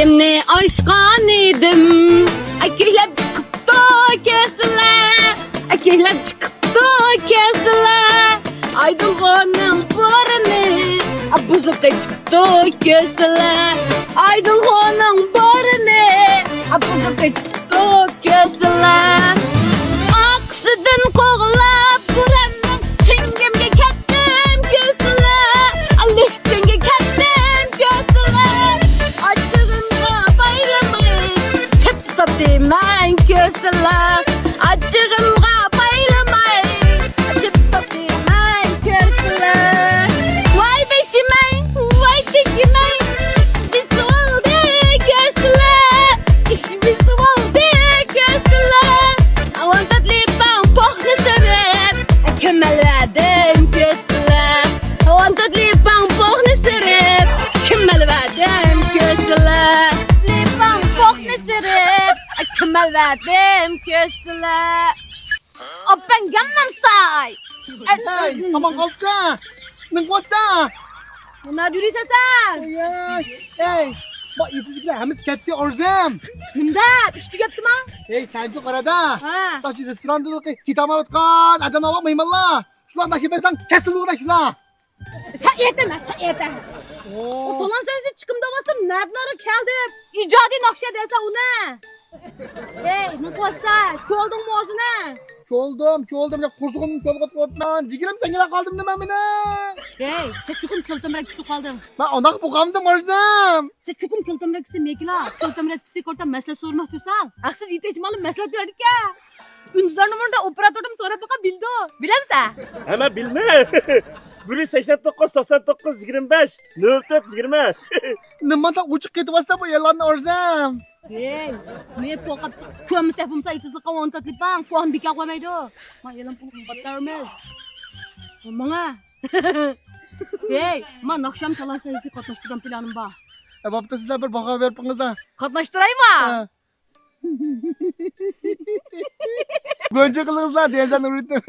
Seni aşkan idim. Kehlep çıkıptı kesler. Kehlep çıkıptı kesler. Aydınlığının barını buzuka çıktı kesler. Aydınlığının barını buzuka çıktı kesler. Aksıdın koğlap buranın singimge kettim kesler. Alıştınge kettim kesler. Açığımda bayramayın tep tep demen kesler. Açığımda bayramayın tep tep demen kesler. Vay beşimen, vay tekimen, işimiz oldu kesler. İşimiz oldu kesler. Avantat lipan pohne sebep, kemel verdim kesler. Avantat lipan pohne sebep, kemel verdim kesler. Lipan pohne sebep, kemel verdim kesler. Open Gangnam Style. Hey, aman kalksa. Neng kuatsa. Buna dürüse sen. Hey, bak yetizlikler hemiz ketti orzum. Nimdat, işte yaptım ha. Hey, sen çok arada. Ha. Taşı restoranda da hitama batkan. Adam avak mıymallah. Şulan taşı ben sen kesin uğra şula. Sen yetemez, sen yetemez. O tolan sensin çıkımda basın. Nerede geldim? İcadi nakşe dese o ne? Hey, ne koysa? Çoğuldun mu ağzına? Çoğuldum. Ya kursuğumun çoluk otman. Cigirim sen gelen kaldım demem bine. Hey, sen çukum kıltım rekisi kaldım. Ben onak bukamdım orzum. Sen çukum kıltım rekisi mekila. Kıltım rekisi korta mesele sormak tutsal. Haksız ihtimalı mesele verdik ya. Ünlüler numarada operatörüm sonra baka bildi o. Bilir misin? Hemen bilme. Biri 89, 99, 25, 04, 20. Nima da uçuk ketip bassa bu yalan orzum. Hey, ne pokap kömüs yapımsa itizlik kawan tatlipang. Kuhan bika koymaydı. Ma yalan puluk batarmez. Manga. Hey, man akşam talan sayısı katlaştıran planım var. Babda sizler bir baka verpiniz da. Katlaştırayım mı? Önce kılığızlar diye sen ürettim.